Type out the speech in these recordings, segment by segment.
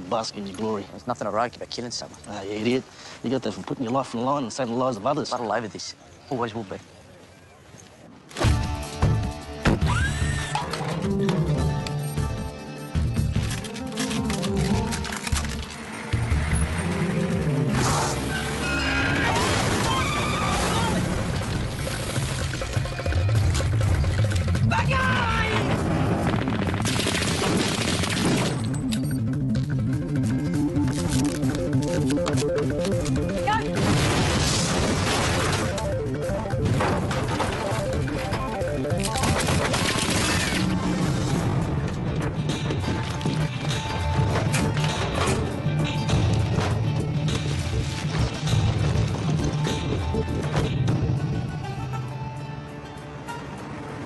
bask in your glory. There's nothing heroic about killing someone. Ah, you idiot. You got that from putting your life on the line and saving the lives of others. Blood all over this. Always will be.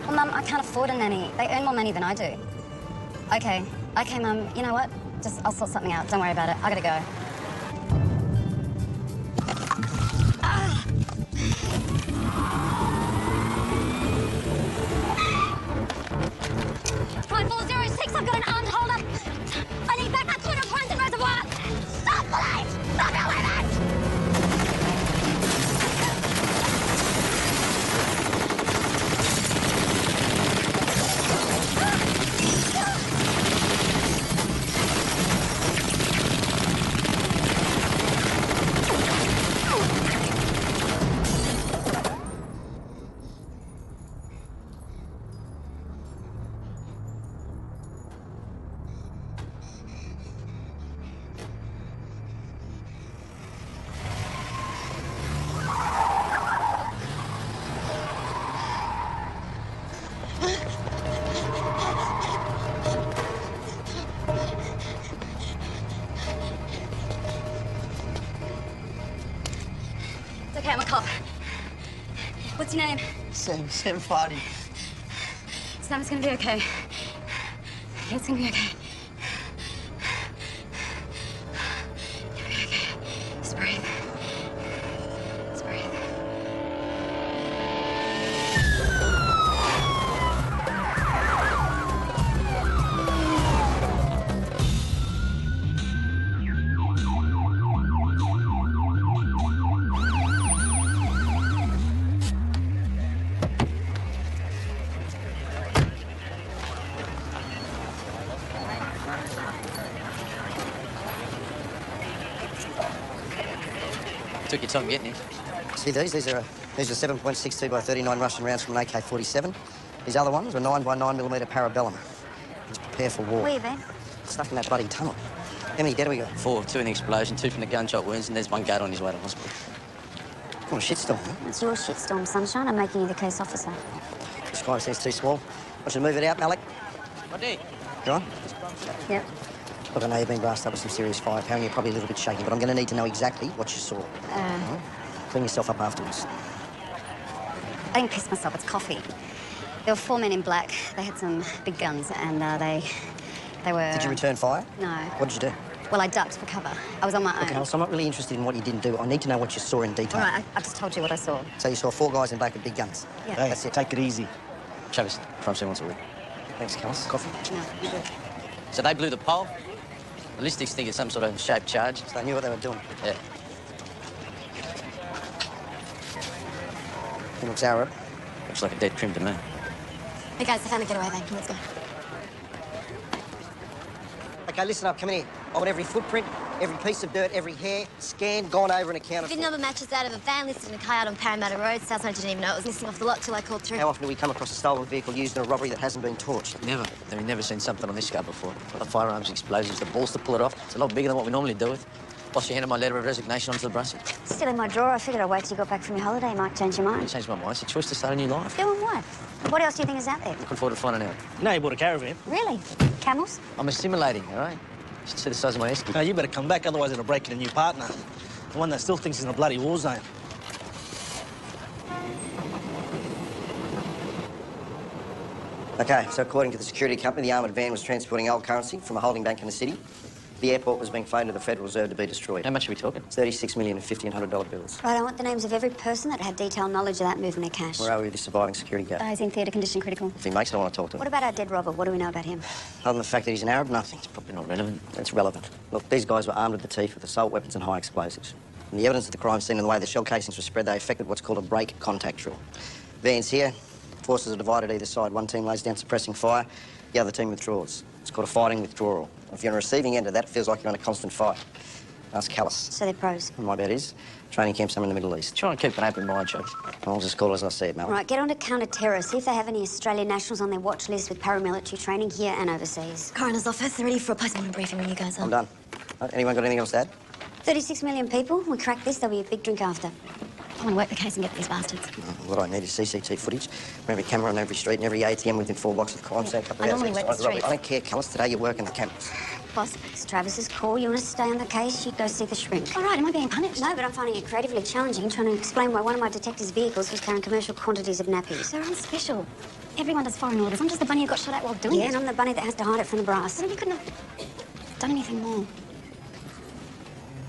Well, Mum, I can't afford a nanny. They earn more money than I do. Okay, Mum, you know what? I'll sort something out. Don't worry about it. I gotta go. Ah! 5406, I've got an armed hold-up. I need backup to an Poison Reservoir. Stop, police! Stop your weapons! Okay, I'm a cop. What's your name? Sam Fardy. Sam, it's gonna be okay. It's gonna be okay. It's gonna be okay. Just breathe. Just breathe. Took your time getting here. See these? These are 7.62 by 39 Russian rounds from an AK-47. These other ones were 9 by 9mm Parabellum. Let's prepare for war. Where you been? Stuck in that bloody tunnel. How many dead have we got? 4, 2 in the explosion, 2 from the gunshot wounds, and there's 1 guard on his way to hospital. What a shitstorm, huh? It's your shitstorm, sunshine. I'm making you the case officer. The sky seems too small. I should move it out, Malik. What do? Go on. Yep. Look, I know you've been blasted up with some serious firepower and you're probably a little bit shaky, but I'm going to need to know exactly what you saw. Clean yourself up afterwards. I didn't piss myself. It's coffee. There were 4 men in black. They had some big guns, and they were... Did you return fire? No. What did you do? Well, I ducked for cover. I was on my own. Okay, so I'm not really interested in what you didn't do. I need to know what you saw in detail. All right, I just told you what I saw. So you saw 4 guys in black with big guns? Yeah. Hey, That's it. take it easy. Travis, from 7 once a week. Thanks, Callis. Coffee? No, you do. So they blew the pole. Ballistics think it's some sort of shaped charge. So they knew what they were doing. Yeah. He looks Arab. Looks like a dead crim to me. Hey, guys, I found a getaway van. Let's go. Okay, listen up. Come in here. I want every footprint, every piece of dirt, every hair scanned, gone over and accounted VIN for. number matches out of a van listed in a car out on Parramatta Road. Southside didn't even know it was missing off the lot till I called through. How often do we come across a stolen vehicle used in a robbery that hasn't been torched? Never. We've never seen something on this scale before. The firearms, explosives, the balls to pull it off. It's a lot bigger than what we normally do with. Boss, you handed my letter of resignation onto the brassy. Still in my drawer. I figured I'd wait till you got back from your holiday. You might change your I mind. changed my mind. It's a choice to start a new life. Doing what? What else do you think is out there? Looking forward to finding out. You know you bought a caravan. Really? Camels? I'm assimilating, all right? You should see the size of my esky. No, you better come back, otherwise it'll break in a new partner. The one that still thinks he's in a bloody war zone. Okay, so according to the security company, the armoured van was transporting old currency from a holding bank in the city. The airport was being flown to the Federal Reserve to be destroyed. How much are we talking? 36 million in $1,500 bills. Right, I want the names of every person that had detailed knowledge of that movement of cash. Where are we with the surviving security guard? He's in theatre condition critical. If he makes it, I want to talk to him. What about our dead robber? What do we know about him? Other than the fact that he's an Arab, nothing. It's probably not relevant. It's relevant. Look, these guys were armed to the teeth with assault weapons and high explosives. And the evidence of the crime scene and the way the shell casings were spread, they affected what's called a break contact rule. Van's here. Forces are divided either side. One team lays down suppressing fire, the other team withdraws. It's called a fighting withdrawal. If you're on the receiving end of that, it feels like you're on a constant fight. Ask Callus. So they're pros. My bet is training camp somewhere in the Middle East. Try and keep an open mind, Chuck. I'll just call it as I see it, Mel. Right, get on to counter-terror. See if they have any Australian nationals on their watch list with paramilitary training here and overseas. Coroner's office, they're ready for a post-mortem briefing when you guys are. I'm done. Anyone got anything else to add? 36 million people. We crack this, there'll be a big drink after. I want to work the case and get these bastards. What I need is CCTV footage from every camera on every street and every ATM within 4 blocks of the crime scene. A couple I of hours normally work outside the robbery. streets. I don't care, Callus. Today you're working the cameras. Boss, it's Travis's call. You want to stay on the case, you go see the shrink. All right, am I being punished? No, but I'm finding it creatively challenging trying to explain why one of my detectives' vehicles was carrying commercial quantities of nappies. They're on special. Everyone does foreign orders. I'm just the bunny who got shot at while doing Yeah, it. and I'm the bunny that has to hide it from the brass. Well, you couldn't have done anything more.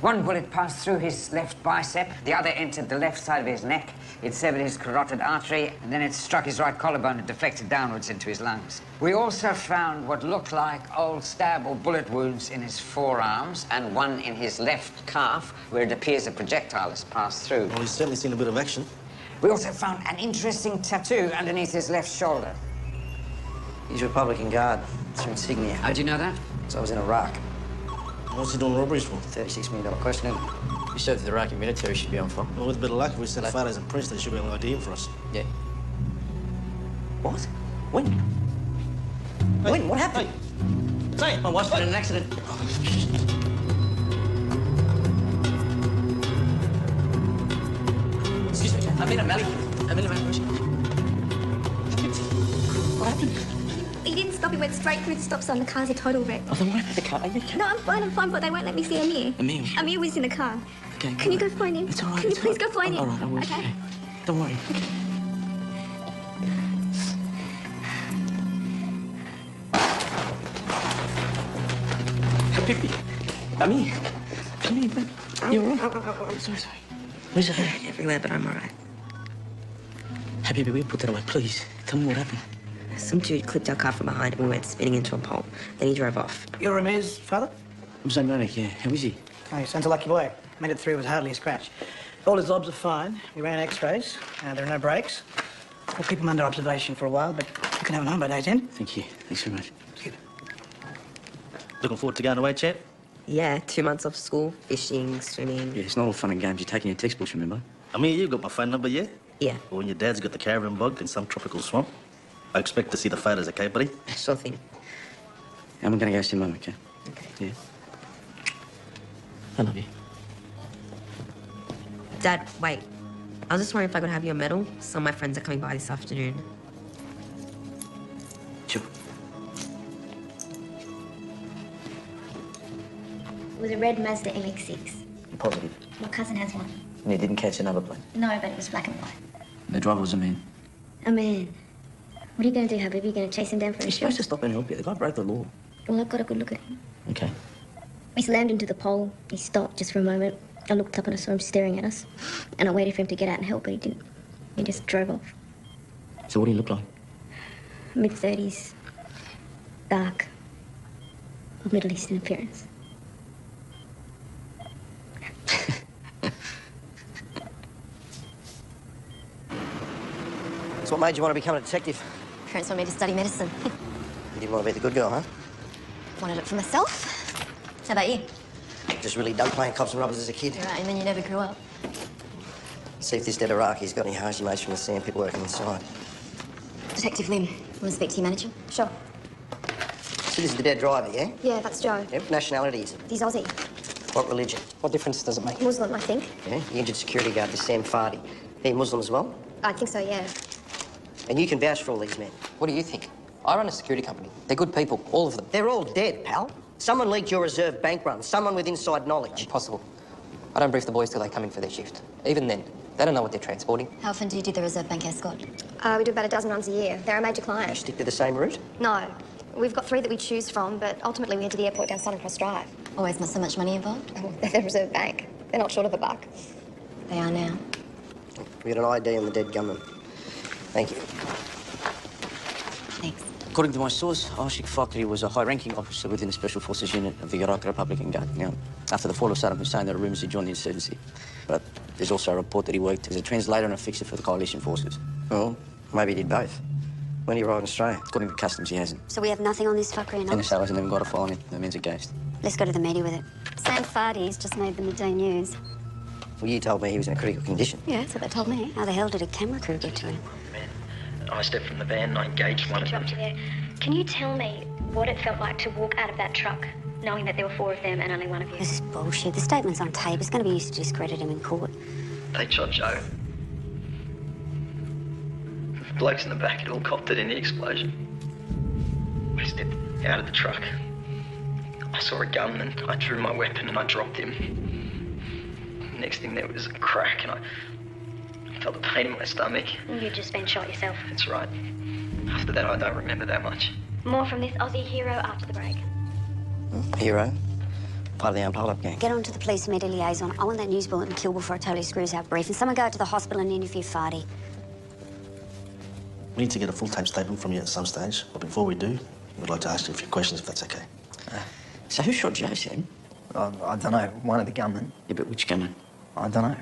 One bullet passed through his left bicep, the other entered the left side of his neck. It severed his carotid artery, and then it struck his right collarbone and deflected downwards into his lungs. We also found what looked like old stab or bullet wounds in his forearms and one in his left calf, where it appears a projectile has passed through. Well, he's certainly seen a bit of action. We also found an interesting tattoo underneath his left shoulder. He's Republican Guard. It's your insignia. How'd you know that? So I was in Iraq. What's he doing robberies for? $36 million question, isn't it? You served the Iraqi military, should be on fire. Well, with a bit of luck, if we send photos and prints, they should be able to ID him for us. Yeah. What? When? When? What happened? Hey, say it. My wife's been in an accident. Excuse me, I'm in a Malik. I'm in a Malik. What happened? He didn't stop. He went straight through the stop sign. The car's a total wreck. Oh, then what about the car? Are you okay? No, I'm fine, but they won't let me see Amir. Amir? Amir was in the car. Okay. Can you go find him? It's all right. Can you it's please all go find him? All right, I will. Okay. Don't worry. Okay. Habibi. Amir. Amir, man. You're all right? I'm sorry. Where's your hand? Everywhere, but I'm all right. Habibi, we put that away, please. Tell me what happened. Some dude clipped our car from behind and we went spinning into a pole. Then he drove off. You're Amir's father? I'm Zayn Malik, yeah. How is he? Oh, he sounds a lucky boy. Made it through with hardly a scratch. All his obs are fine. We ran x-rays. There are no breaks. We'll keep him under observation for a while, but you can have him home by day's end. Thank you. Thanks very much. Looking forward to going away, champ? Yeah, 2 months off school, fishing, swimming. Yeah, it's not all fun and games. You're taking your textbooks, remember? I mean, you got my phone number, yeah? Yeah, Well, when your dad's got the caravan bug in some tropical swamp, I expect to see the photos, okay, buddy? sure thing. I'm gonna go see Mum, okay? Okay. Yeah. I love you. Dad, wait. I was just wondering if I could have your medal. Some of my friends are coming by this afternoon. Sure. It was a red Mazda MX-6. I'm positive. My cousin has one. And he didn't catch another plane. No, but it was black and white. The driver was a man. A man. What are you going to do, Habib? Are you going to chase him down for a You're shot? supposed to stop and help you. The guy broke the law. Well, I've got a good look at him. Okay. He slammed into the pole. He stopped just for a moment. I looked up and I saw him staring at us. And I waited for him to get out and help, but he didn't. He just drove off. So what do you look like? Mid-30s. Dark. Of Middle Eastern appearance. So what made you want to become a detective? Parents want me to study medicine. You didn't want to be the good girl, huh? Wanted it for myself. How about you? Just really dug playing cops and robbers as a kid. You're right, and then you never grew up. See if this dead Iraqi's got any Haji mates from the sand people working inside. Detective Lim, want to speak to your manager? Sure. So this is the dead driver, yeah? Yeah, that's Joe. Yep. Nationality is it? He's Aussie. What religion? What difference does it make? Muslim, I think. Yeah. The injured security guard, this Sam Fardi. He Muslim as well? I think so, yeah. And you can vouch for all these men. What do you think? I run a security company. They're good people, all of them. They're all dead, pal. Someone leaked your reserve bank run. Someone with inside knowledge. Impossible. I don't brief the boys till they come in for their shift. Even then, they don't know what they're transporting. How often do you do the Reserve Bank escort? We do about a dozen runs a year. They're a major client. You stick to the same route? No. We've got 3 that we choose from, but ultimately we head to the airport down Southern Cross Drive. Always not so much money involved? Oh, they're the Reserve Bank. They're not short of a buck. They are now. We got an ID on the dead gunman. Thank you. Thanks. According to my source, Ashik Fakhri was a high-ranking officer within the Special Forces unit of the Iraq Republican Guard. Now, after the fall of Saddam Hussein, there are rumours he joined the insurgency. But there's also a report that he worked as a translator and a fixer for the coalition forces. Well, maybe he did both. When did he arrive in Australia? According to customs, he hasn't. So we have nothing on this fucker in NSA hasn't even got a file on him. That means a ghost. Let's go to the media with it. Sam Fardy's just made the midday news. Well, you told me he was in a critical condition. Yeah, that's what they told me. How the hell did a camera crew get to him? I stepped from the van and I engaged one of them. Can you tell me what it felt like to walk out of that truck knowing that there were 4 of them and only one of you? This is bullshit. The statement's on tape. It's going to be used to discredit him in court. They shot Joe. The blokes in the back had all copped it in the explosion. I stepped out of the truck. I saw a gun and I drew my weapon and I dropped him. Next thing there was a crack and I felt a pain in my stomach. You'd just been shot yourself. That's right. After that, I don't remember that much. More from this Aussie hero after the break. Hero? Part of the armed hold-up gang. Get on to the police media liaison. I want that news bulletin killed before it totally screws our brief. And someone go out to the hospital and interview Fardy. We need to get a full-time statement from you at some stage. But before we do, we'd like to ask you a few questions, if that's okay. So who shot Joe, Sam? I don't know. One of the gunmen. Yeah, but which gunman? I don't know.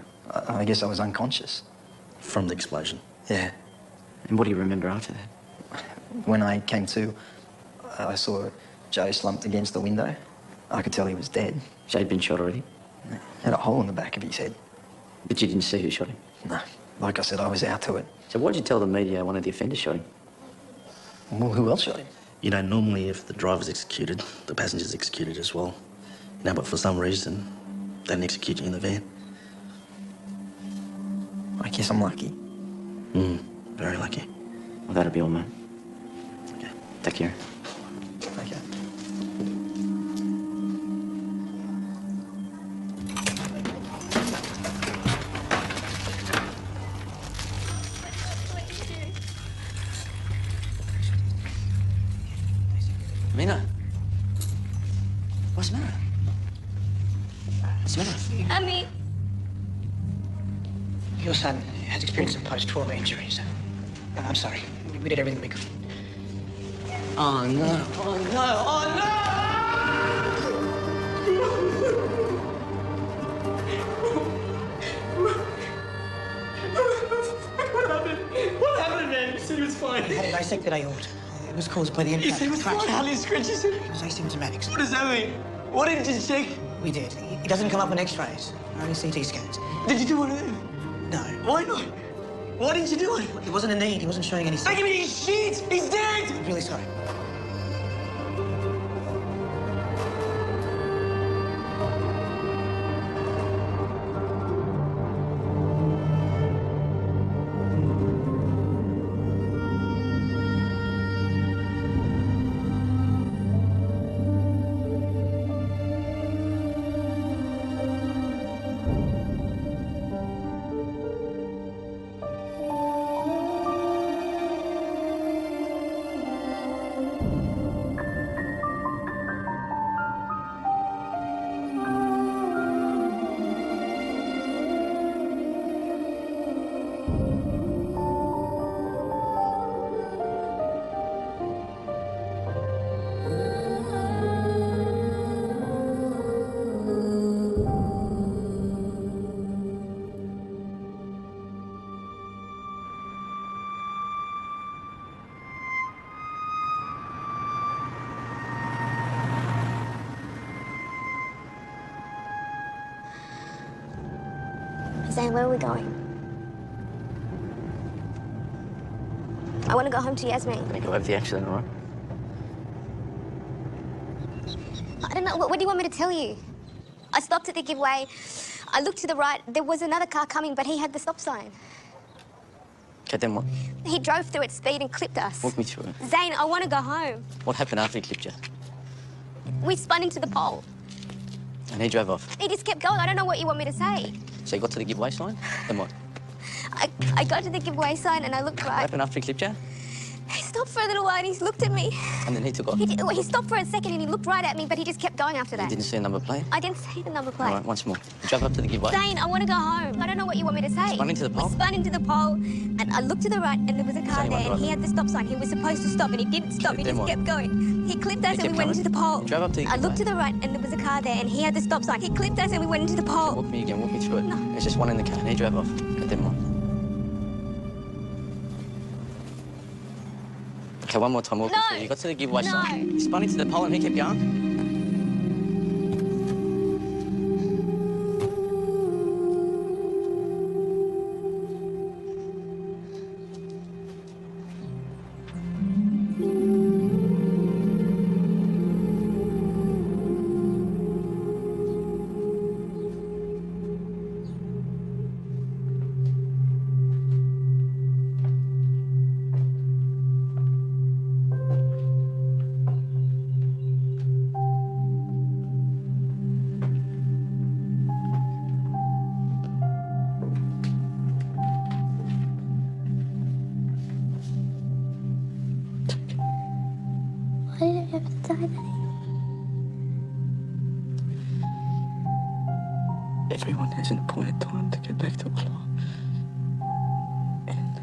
I guess I was unconscious. From the explosion? Yeah. And what do you remember after that? When I came to, I saw Joe slumped against the window. I could tell he was dead. So he'd been shot already? Had a hole in the back of his head. But you didn't see who shot him? No. Like I said, I was out to it. So why'd you tell the media one of the offenders shot him? Well, who else shot him? You know, normally if the driver's executed, the passenger's executed as well. You know, but for some reason, they didn't execute you in the van. I guess I'm lucky. Very lucky. Well, that'll be all, mate. Okay. Take care. Okay. Mina? What's the matter? What's the matter? Ami. Your son has experienced some post-trauma injuries. I'm sorry. We did everything we could. Oh, no. Oh, no. Oh, no! What happened, man? You said he was fine. He had a dissected aorta. It was caused by the impact. You said he was fine. Hardly a scratch, you said. It was asymptomatic. What does that mean? What did you check? We did. It doesn't come up on X-rays, only CT scans. Did you do one of them? No. Why not? Why didn't you do it? It wasn't a need. He wasn't showing any Don't give me his shit! He's dead! I'm really sorry. Zane, where are we going? I want to go home to Yasmin. Gonna go over the accident, all right? I don't know. What do you want me to tell you? I stopped at the giveaway. I looked to the right. There was another car coming, but he had the stop sign. Okay, then what? He drove through at speed and clipped us. Walk me through it. Zane, I want to go home. What happened after he clipped you? We spun into the pole. And he drove off. He just kept going. I don't know what you want me to say. So you got to the giveaway sign? Then what? I got to the giveaway sign and I looked What right. happened after he clipped you? He stopped stopped for a little while and he looked at me. And then he took off. He stopped for a second and he looked right at me, but he just kept going after You that. didn't see a number plate? I didn't see the number plate. All right, once more. You drove up to the giveaway. Dane, I want to go home. I don't know what you want me to say. Spun into the pole? We spun into the pole, and I looked to the right, and there was a car anyone there, and he had the stop sign. He was supposed to stop, and he didn't stop. He Then just what? kept going. He clipped us, He and we kept went going? into the pole. You drove up to the I looked to giveaway? the right, and there was a car there, and he had the stop sign. He clipped us, and we went into the pole. Walk me again, walk me through it. There's just one in the car, and he drove off. Okay, then what? Okay, one more time, walk me No. through. You got to the giveaway No. sign. You spun into the pole, and he kept going. Why did I have to die, Daddy? Everyone has an appointed time to get back to Allah. And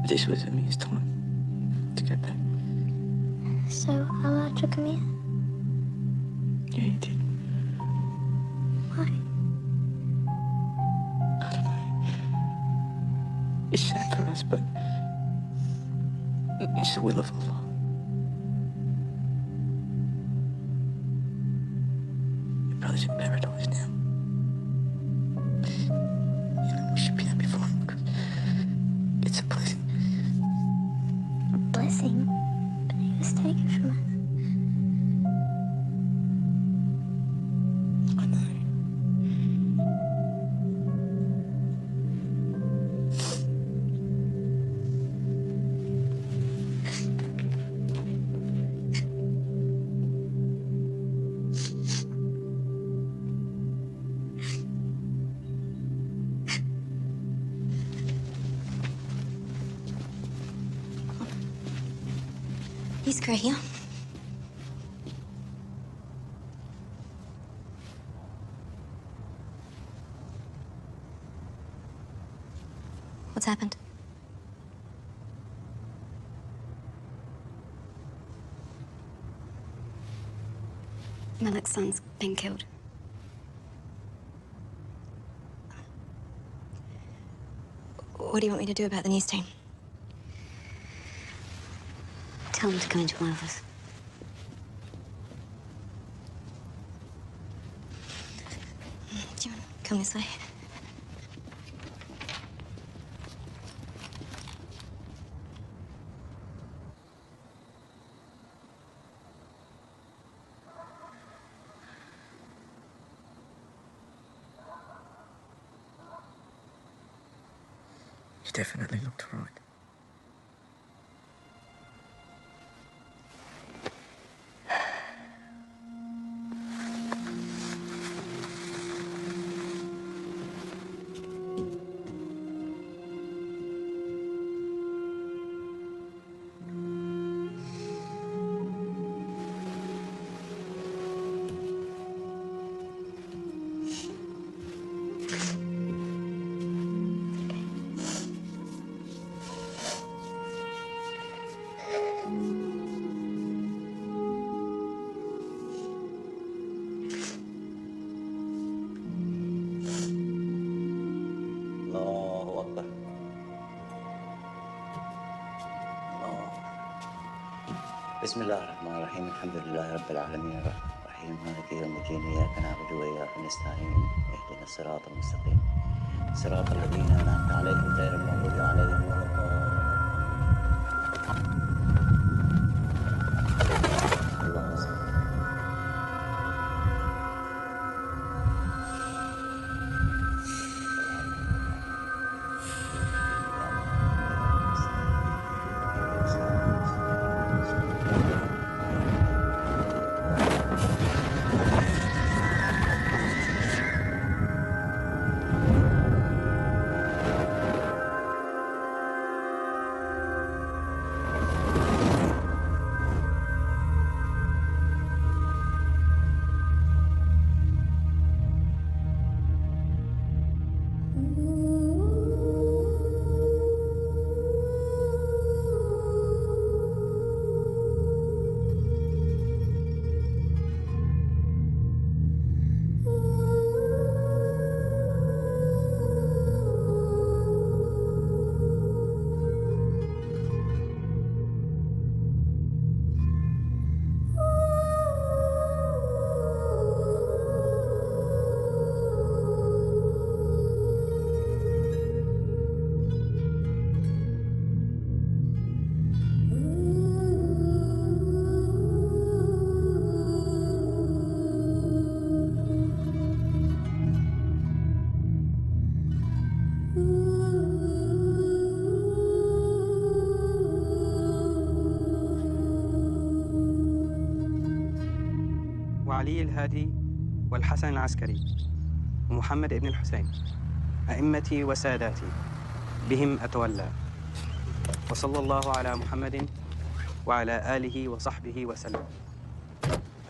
this was Amir's time to get back. So Allah took me in? Yeah, he did. Why? I don't know. It's sad for us, but it's the will of Allah. Your brother's in paradise now. You know, we should be happy for him because it's a blessing. A blessing? But he was taken from us. I know. He's great here. What's happened? Malik's son's been killed. What do you want me to do about the news team? Tell them to come into my office. Do you want to come this way? You definitely looked right. الله أكبر. الله. بسم الله الرحمن الرحيم الحمد لله رب العالمين الرحيم مالك يوم الدين إياك نعبد وإياك نستعين اهدنا الصراط المستقيم صراط الذين أنعمت عليهم غير المغضوب عليهم ولا الضالين. اللهم صل. علي الهادي والحسن العسكري ومحمد ابن الحسين أئمتي وساداتي بهم أتولى وصلى الله على محمد وعلى آله وصحبه وسلم.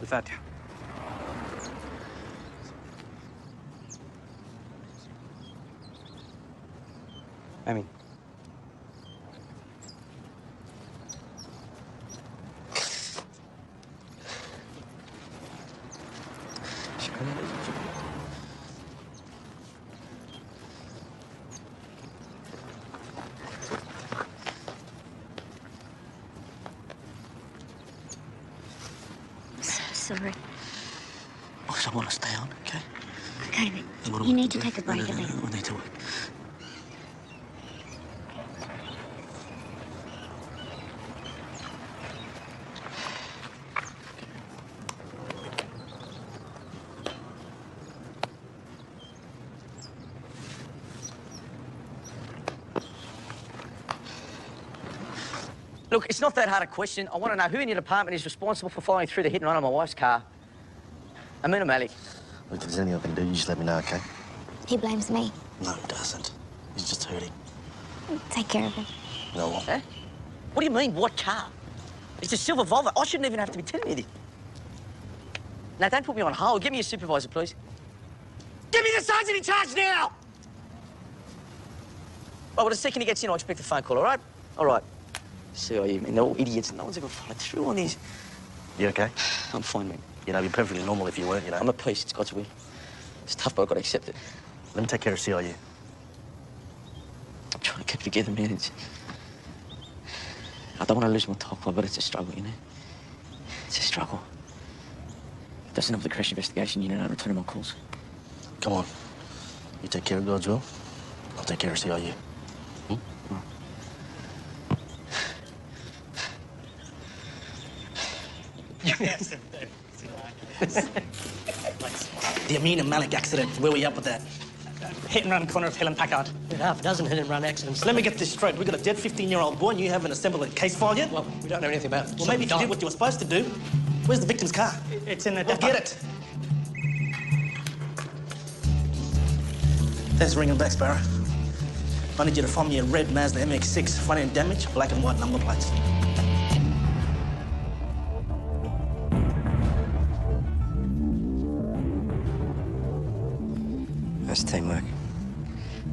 الفاتحة. آمين. Sorry. I want to stay on, okay? Okay, but you need to take a break at least. I need to work. Look, it's not that hard a question. I want to know who in your department is responsible for following through the hit and run on my wife's car. Amin or Malik? Look, if there's anything I can do, you just let me know, okay? He blames me. No, he doesn't. He's just hurting. Take care of him. No. Eh? What do you mean, what car? It's a silver Volvo. I shouldn't even have to be telling you this. Now, don't put me on hold. Give me your supervisor, please. Give me the sergeant in charge now! Oh, well, the second he gets in, I'll expect a phone call, all right? All right. CIU, man, they're all idiots. No one's ever followed through on this. You okay? I'm fine, man. You know, you're perfectly normal if you weren't, you know. I'm at peace. It's God's will. It's tough, but I've got to accept it. Let me take care of CIU. I'm trying to keep it together, man. I don't want to lose my top club, but it's a struggle, you know? It's a struggle. It doesn't have the crash investigation unit. I don't return my calls. Come on. You take care of God's will. I'll take care of CIU. The Amin and Malik accident, where were you up with that? Hit and run corner of Hill and Packard. Half a dozen hit and run accidents. Let me get this straight. We've got a dead 15-year-old boy and you haven't assembled a case file yet? Well, we don't know anything about it. Well, maybe if you did what you were supposed to do. Where's the victim's car? It's in the Well, depot. get it. Thanks for ringing back, Sparrow. I need you to find me a red Mazda MX-6, front end damage, black and white number plates. That's teamwork.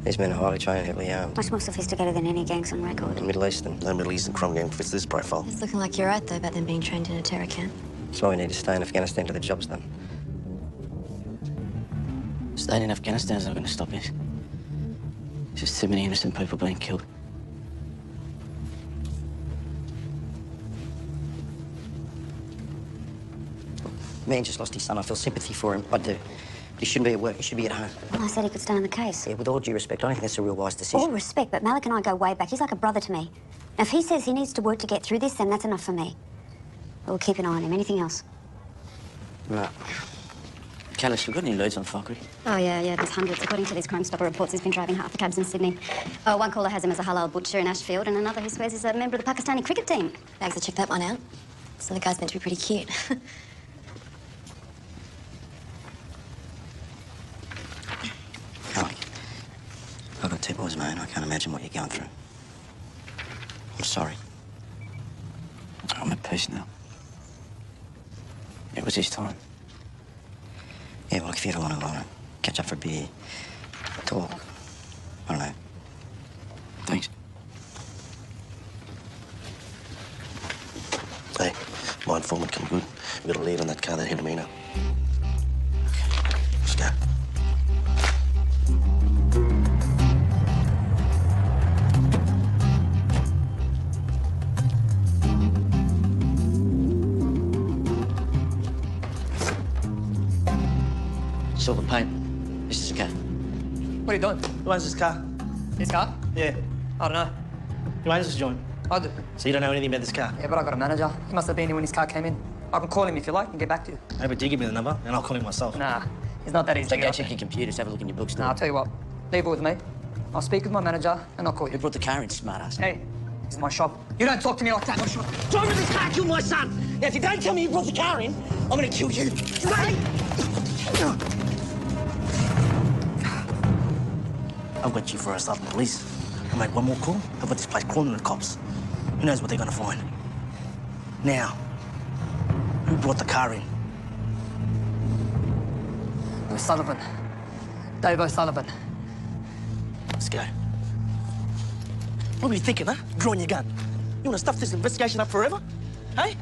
These men are highly trained, heavily armed. Much more sophisticated than any gangs on record. Middle Eastern. No Middle Eastern crime gang fits this profile. It's looking like you're right, though, about them being trained in a terror camp. That's why we need to stay in Afghanistan till the job's done. Staying in Afghanistan is not going to stop this. There's just too many innocent people being killed. Man just lost his son. I feel sympathy for him. I do. But he shouldn't be at work. He should be at home. Well, I said he could stay on the case. Yeah, with all due respect, I don't think that's a real wise decision. All respect, but Malik and I go way back. He's like a brother to me. Now, if he says he needs to work to get through this, then that's enough for me. We'll keep an eye on him. Anything else? No. Callis, we've got any leads on Fakri? Oh, yeah, there's hundreds. According to these Crime Stopper reports, he's been driving half the cabs in Sydney. One caller has him as a halal butcher in Ashfield, and another who swears he's a member of the Pakistani cricket team. Bags, I checked that one out. So the guy's meant to be pretty cute. Alec, I've got two boys, man. I can't imagine what you're going through. I'm sorry. I'm at peace now. It was his time. Yeah, well, if you ever want to catch up for a beer, talk, I don't know. Thanks. Hey, my informant come good. We got a lead on that car that hit Amina. Let's go. Silver paint. This is a car. What are you doing? Who owns this car? His car? Yeah. I don't know. Who owns this joint? I do. So you don't know anything about this car? Yeah, but I got a manager. He must have been here when his car came in. I can call him if you like and get back to you. Hey, but do you give me the number and I'll call him myself? Nah, he's not that easy. So go check your computers, have a look in your books. Nah, I'll tell you what. Leave it with me. I'll speak with my manager and I'll call you. Who brought the car in, smartass? Hey, This is my shop. You don't talk to me like that. My shop. Driver this car killed my son. Now, if you don't tell me you brought the car in, I'm going to kill you. Ready? I've got you for a start, police. I make one more call, I've got this place crawling with the cops. Who knows what they're going to find? Now, who brought the car in? O'Sullivan. Dave O'Sullivan. Let's go. What were you thinking, huh? Drawing your gun. You want to stuff this investigation up forever? Hey?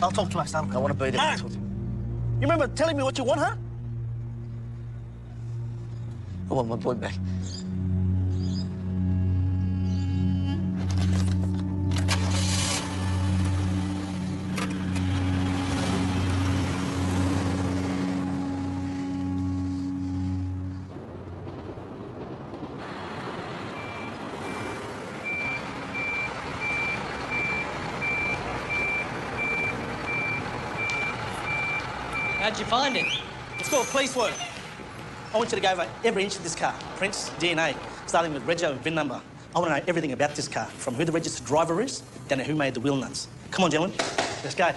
I'll talk to my son. I want to be there. No. You remember telling me what you want, huh? I want my boy back. How'd you find it? It's called police work. I want you to go over every inch of this car. Prints, DNA, starting with rego and VIN number. I want to know everything about this car, from who the registered driver is, down to who made the wheel nuts. Come on, gentlemen. Let's go.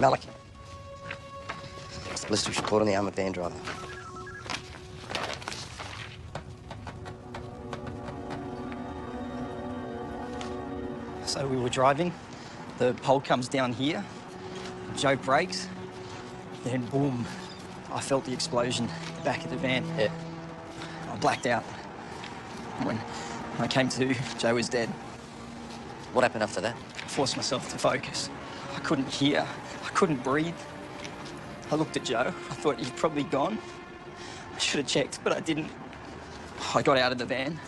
Malik. It's the ballistics report on the armoured van driver. So we were driving, the pole comes down here, Joe brakes, then boom, I felt the explosion at the back of the van. Yeah. I blacked out. When I came to, Joe was dead. What happened after that? I forced myself to focus. I couldn't hear, I couldn't breathe. I looked at Joe, I thought he'd probably gone. I should have checked, but I didn't. I got out of the van.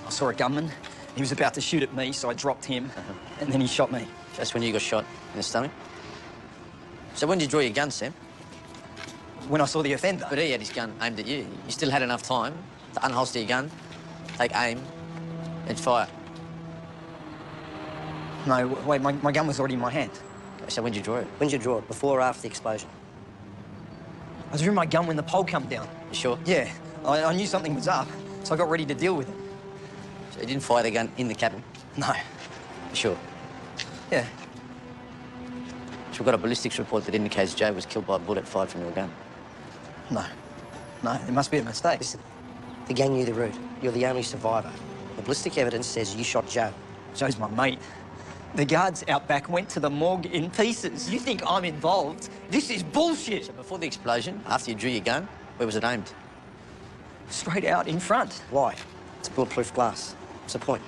I saw a gunman. He was about to shoot at me, so I dropped him, and then he shot me. That's when you got shot in the stomach? So when did you draw your gun, Sam? When I saw the offender. But he had his gun aimed at you. You still had enough time to unholster your gun, take aim, and fire. No, wait, my gun was already in my hand. So when did you draw it? When did you draw it? Before or after the explosion? I drew my gun when the pole came down. You sure? Yeah, I knew something was up, so I got ready to deal with it. So you didn't fire the gun in the cabin? No. You sure? Yeah. So we've got a ballistics report that indicates Joe was killed by a bullet fired from your gun. No. No, it must be a mistake. Listen, the gang knew the route. You're the only survivor. The ballistic evidence says you shot Joe. Joe's my mate. The guards out back went to the morgue in pieces. You think I'm involved? This is bullshit. So before the explosion, after you drew your gun, where was it aimed? Straight out in front. Why? It's bulletproof glass. What's the point?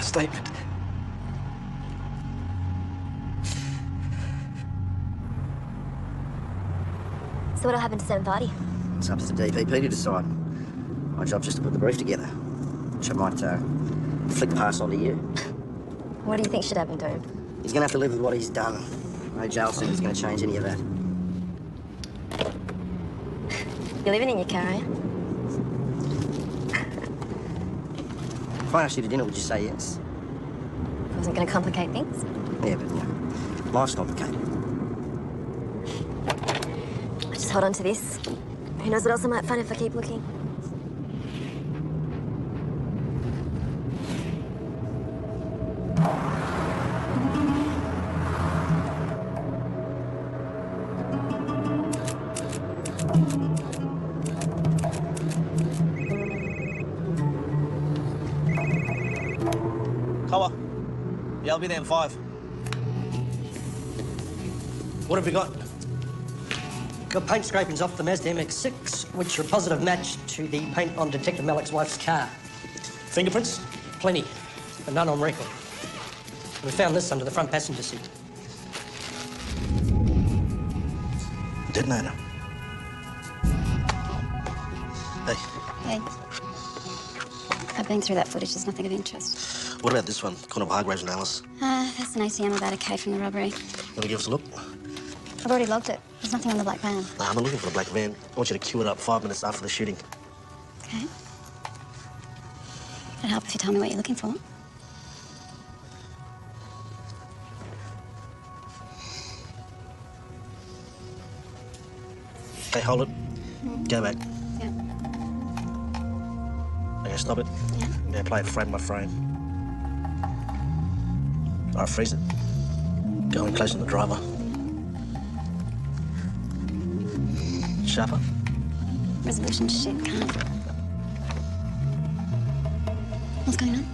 Statement. So what'll happen to 7:30? It's up to the DPP to decide. My job's just to put the brief together, which I might flick past onto you. What do you think should happen to him? He's going to have to live with what he's done. No jail sentence is going to change any of that. You're living in your car, eh? If I asked you to dinner, would you say yes? Wasn't going to complicate things. Yeah, but life's complicated. Just hold on to this. Who knows what else I might find if I keep looking. Koa. Yeah, I'll be there in 5. What have we got? Got paint scrapings off the Mazda MX-6, which are a positive match to the paint on Detective Malik's wife's car. Fingerprints? Plenty, but none on record. We found this under the front passenger seat. Detonator. Hey, Hey. I've been through that footage. There's nothing of interest. what about this one? Corner of Hargraves and Alice. That's an ATM about a K from the robbery. Want to give us a look? I've already logged it. There's nothing on the black van. Nah, I'm not looking for the black van. I want you to queue it up 5 minutes after the shooting. Okay. It'd help if you tell me what you're looking for. Okay, hold it. Go back. Yeah. Okay, stop it. Yeah. Play it frame by frame. All right, freeze it. Go in close to the driver. Sharper. Resolution shit, can't. What's going on?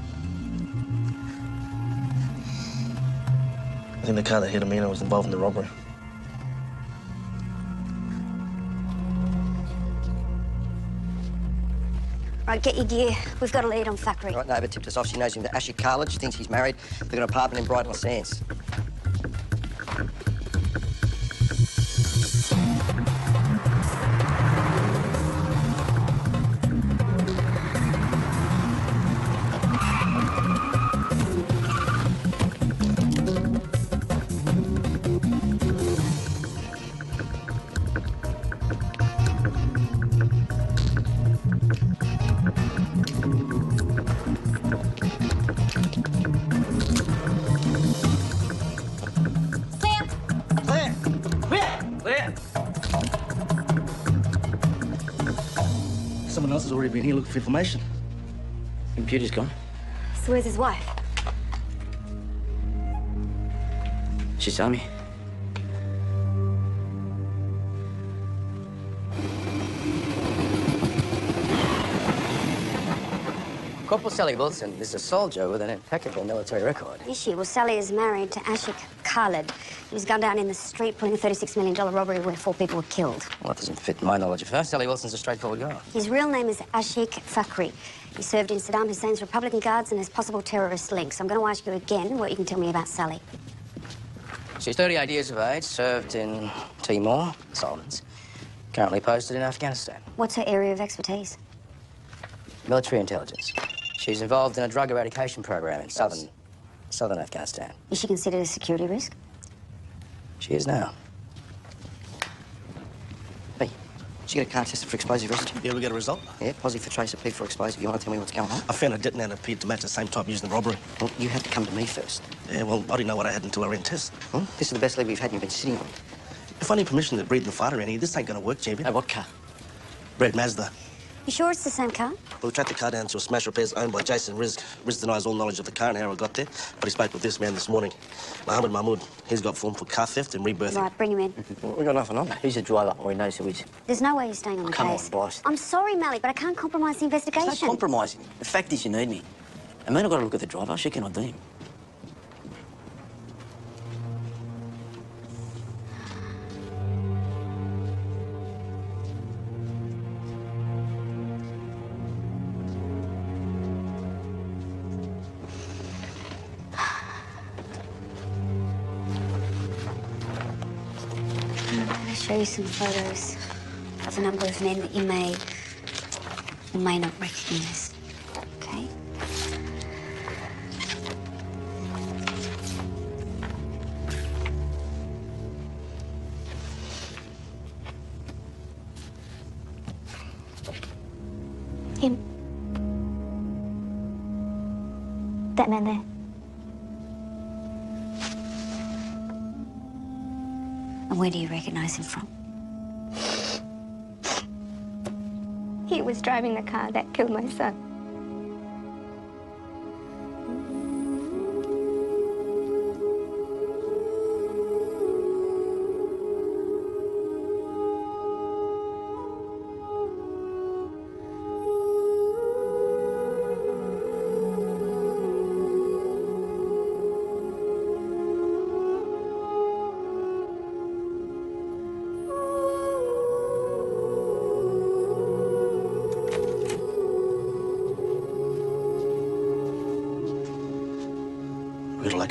I think the car that hit Amina was involved in the robbery. Right, get your gear. We've got a lead on Thackeray. Right, neighbour tipped us off. She knows him to Ashik Khalid. She thinks he's married. They've got an apartment in Brighton Sands. Someone else has already been here looking for information. Computer's gone. So where's his wife? She saw me. Corporal Sally Wilson is a soldier with an impeccable military record. Is she? Well, Sally is married to Ashik Khalid. He was gunned down in the street pulling a $36 million robbery where 4 people were killed. Well, that doesn't fit my knowledge of her. Sally Wilson's a straightforward girl. His real name is Ashik Thackeray. He served in Saddam Hussein's Republican Guards and has possible terrorist links. I'm going to ask you again what you can tell me about Sally. She's 38 years of age, served in Timor, Solomons. Currently posted in Afghanistan. What's her area of expertise? Military intelligence. She's involved in a drug eradication program in southern Afghanistan. Is she considered a security risk? She is now. Hey, did you get a car tested for explosive risk? Yeah, we got a result. Yeah, positive for trace of P for explosive. You want to tell me what's going on? I found a detonator appeared to match the same type used in the robbery. Well, you had to come to me first. Yeah, well, I didn't know what I had until I ran tests. Well, this is the best lead we've had and you've been sitting on. If I need permission to breathe the fire around here, this ain't gonna work, champion. Hey, what car? Red Mazda. You sure it's the same car? Well, we tracked the car down to a smash repairs owned by Jason Rizk. Rizk denies all knowledge of the car and how it got there, but he spoke with this man this morning. Mohammed Mahmood. He's got form for car theft and rebirthing. Right, bring him in. We got nothing on that. Who's the driver? Or he knows who he is. There's no way you're staying on the Come case. on, boss. I'm sorry, Malik, but I can't compromise the investigation. It's not compromising. The fact is you need me. I mean, I've got to look at the driver. She cannot do him. I'm going to show you some photos of a number of men that you may or may not recognise. Okay? Him. That man there. And where do you recognise him from? He was driving the car that killed my son.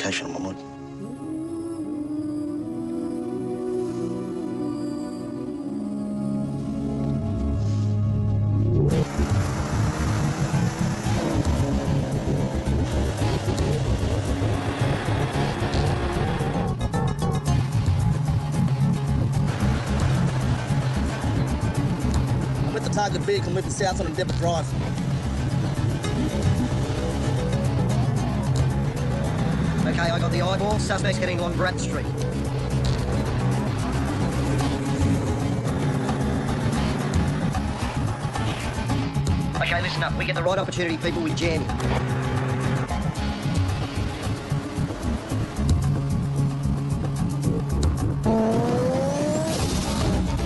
location, Mahmoud. I'm with the target vehicle moving south on Endeavour Drive. Okay, I got the eyeball. Suspect's heading on Bratt Street. Okay, listen up. We get the right opportunity, people, we jam.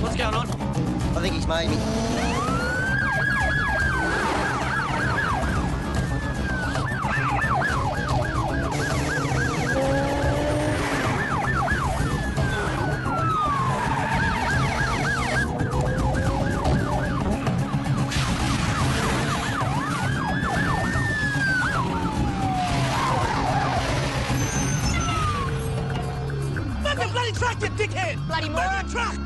What's going on? I think he's made me. Fucking bloody truck, you dickhead! Bloody moron! Truck!